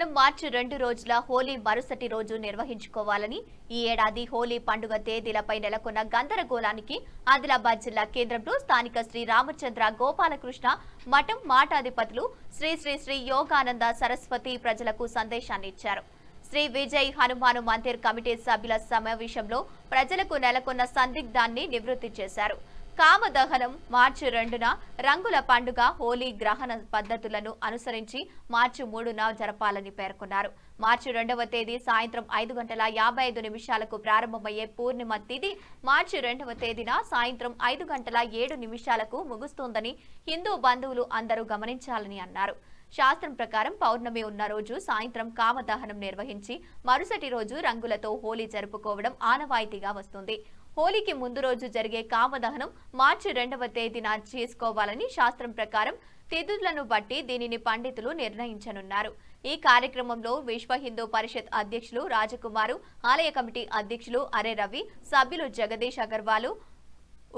కామదహనం మార్చి 2 రోజుల హోలీ మరుసటి రోజు నిర్వహించుకోవాలని ఈ ఏడాది హోలీ పండుగ తేదీలపై నెలకొన్న గందరగోళానికి ఆదిలాబాద్ జిల్లా కేంద్రంలో స్థానిక శ్రీ రామచంద్ర గోపాలకృష్ణ మఠం మాఠాధిపతులు శ్రీ శ్రీ శ్రీ యోగానంద సరస్వతి ప్రజలకు సందేశాన్ని ఇచ్చారు. శ్రీ విజయ్ హనుమాను మందిర్ కమిటీ సభ్యుల సమావేశంలో ప్రజలకు నెలకొన్న సందిగ్ధాన్ని నివృత్తి చేశారు. కామదహనం మార్చి 2న రంగుల పండుగ హోలీ గ్రహణ పద్ధతులను అనుసరించి మార్చి 3న జరపాలని పేర్కొన్నారు. మార్చి 2వ తేదీ సాయంత్రం 5:55 ప్రారంభమయ్యే పూర్ణిమ తిథి మార్చి 2వ తేదీన సాయంత్రం 5:07 ముగుస్తుందని హిందూ బంధువులు అందరూ గమనించాలని అన్నారు. శాస్త్రం ప్రకారం పౌర్ణమి ఉన్న రోజు సాయంత్రం కామదహనం నిర్వహించి మరుసటి రోజు రంగులతో హోలీ జరుపుకోవడం ఆనవాయితీగా వస్తుంది. హోలీకి ముందు రోజు జరిగే కామదహనం మార్చి 2వ తేదీన చేసుకోవాలని శాస్త్రం ప్రకారం తిథులను బట్టి దీనిని పండితులు నిర్ణయించనున్నారు. ఈ కార్యక్రమంలో విశ్వ హిందూ పరిషత్ అధ్యక్షులు రాజకుమారు, ఆలయ కమిటీ అధ్యక్షులు అరే రవి, సభ్యులు జగదీష్ అగర్వాలు,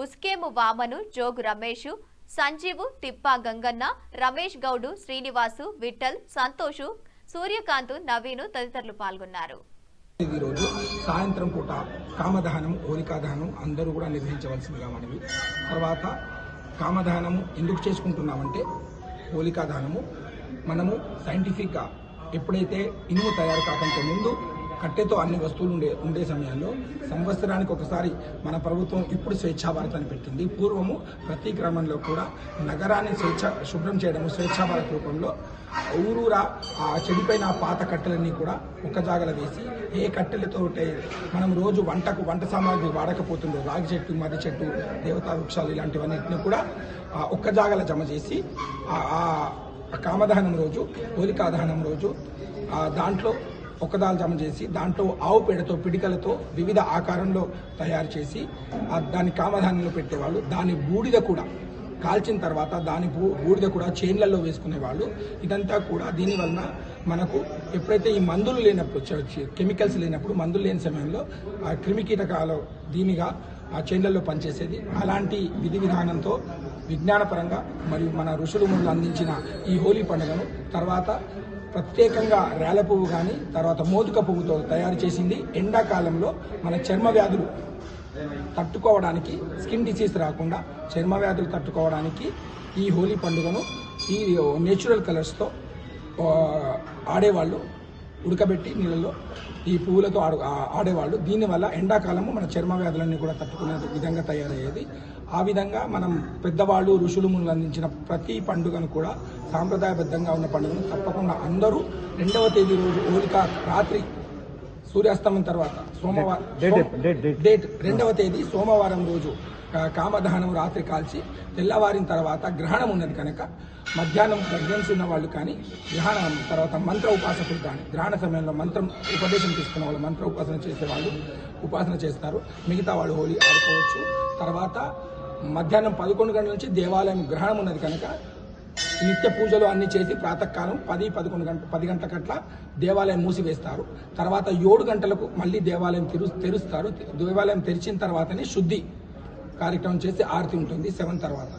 ఉస్కేము వామను, జోగు రమేష్, సంజీవు, తిప్పా గంగన్న, రమేష్ గౌడు, శ్రీనివాసు, విఠల్, సంతోషు, సూర్యకాంత్, నవీను తదితరులు పాల్గొన్నారు. ఈ రోజు సాయంత్రం పూట కామదహనం, హోలికా దహనం అందరూ కూడా నిర్వహించవలసిందిగా మనవి. తర్వాత కామదహనము ఎందుకు చేసుకుంటున్నామంటే హోలికా దహనము మనము సైంటిఫిక్గా ఎప్పుడైతే ఇనుము తయారు కాకంటే ముందు కట్టెతో అన్ని వస్తువులు ఉండే సమయంలో సంవత్సరానికి ఒకసారి మన ప్రభుత్వం ఇప్పుడు స్వేచ్ఛా భారత్ అని పెట్టింది. పూర్వము ప్రతి గ్రామంలో కూడా నగరాన్ని శుభ్రం చేయడము స్వేచ్ఛా భారత్ రూపంలో ఊరూరా ఆ చెడిపోయిన పాత కట్టెలన్నీ కూడా ఒక్క జాగల వేసి ఏ కట్టెలతో మనం రోజు వంట సామాగ్రి వాడకపోతుందో రాగి చెట్టు, మర్రి చెట్టు, దేవతా వృక్షాలు ఇలాంటివన్నింటినీ కూడా ఒక్క జాగల జమ చేసి కామదహనం రోజు, హోలికా దహనం రోజు దాంట్లో ఒక్కదాలు జమ చేసి దాంట్లో ఆవు పేడతో పిడికలతో వివిధ ఆకారంలో తయారు చేసి దాన్ని కామదహనంలో పెట్టేవాళ్ళు. దాని బూడిద కూడా కాల్చిన తర్వాత దాని బూడిద కూడా చైన్లలో వేసుకునేవాళ్ళు. ఇదంతా కూడా దీనివలన మనకు ఎప్పుడైతే ఈ మందులు లేనప్పుడు, కెమికల్స్ లేనప్పుడు, మందులు లేని సమయంలో ఆ క్రిమికీటకాలు దీనిగా ఆ చైన్లలో పనిచేసేది. అలాంటి విధి విధానంతో విజ్ఞానపరంగా మరియు మన ఋషులు మునులు అందించిన ఈ హోలీ పండుగను తర్వాత ప్రత్యేకంగా రేల పువ్వు కానీ తర్వాత మోదుక పువ్వుతో తయారు చేసింది. ఎండాకాలంలో మన చర్మ వ్యాధులు తట్టుకోవడానికి, స్కిన్ డిసీజ్ రాకుండా చర్మ వ్యాధులు తట్టుకోవడానికి ఈ హోలీ పండుగను ఈ నేచురల్ కలర్స్తో ఆడేవాళ్ళు, ఉడకబెట్టి నీళ్ళలో ఈ పువ్వులతో ఆడేవాళ్ళు. దీనివల్ల ఎండాకాలము మన చర్మ వ్యాధులన్నీ కూడా తట్టుకునే విధంగా తయారయ్యేది. ఆ విధంగా మనం పెద్దవాళ్ళు, ఋషులు మునులు అందించిన ప్రతి పండుగను కూడా సాంప్రదాయబద్ధంగా ఉన్న పండుగను తప్పకుండా అందరూ 2వ తేదీ రోజు హోలికా రాత్రి సూర్యాస్తమం తర్వాత సోమవారం డేట్ 2వ తేదీ సోమవారం రోజు కామదహనం రాత్రి కాల్చి తెల్లవారిన తర్వాత గ్రహణం ఉన్నది కనుక మధ్యాహ్నం ప్రెగ్నెన్సీ ఉన్న వాళ్ళు కానీ, గ్రహణం తర్వాత మంత్ర ఉపాసకులు కానీ, గ్రహణ సమయంలో మంత్రం ఉపదేశం తీసుకున్న వాళ్ళు, మంత్ర ఉపాసన చేసే వాళ్ళు ఉపాసన చేస్తారు. మిగతా వాళ్ళు హోలీ ఆడుకోవచ్చు. తర్వాత మధ్యాహ్నం 11 గంటల నుంచి దేవాలయం గ్రహణం ఉన్నది కనుక నిత్య పూజలు అన్ని చేసి ప్రాతకాలం 10 గంటలకట్లా దేవాలయం మూసివేస్తారు. తర్వాత 7 గంటలకు మళ్ళీ దేవాలయం తెరుస్తారు. దేవాలయం తెరిచిన తర్వాతనే శుద్ధి కార్యక్రమం చేసి ఆరతి ఉంటుంది 7 తర్వాత.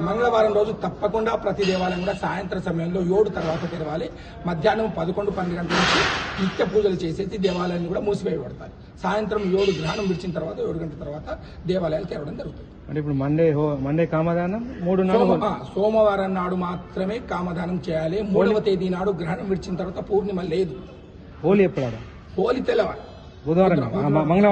మంగళవారం రోజు తప్పకుండా ప్రతి దేవాలయం కూడా సాయంత్రం సమయంలో 7 తర్వాత తెరవాలి. మధ్యాహ్నం 11-12 గంటల నుంచి నిత్య పూజలు చేసేసి దేవాలయాన్ని కూడా మూసివేయబడతాయి. సాయంత్రం 7 గ్రహణం విడిచిన తర్వాత 7 గంటల తర్వాత దేవాలయాలు తెరవడం జరుగుతుంది. అంటే ఇప్పుడు మండే కామదానం, సోమవారం నాడు మాత్రమే కామదానం చేయాలి. 3వ తేదీ నాడు గ్రహణం విడిచిన తర్వాత పూర్ణిమ లేదు. హోలీ ఎప్పుడు? హోలీ తెల్లవారు బుధవారం.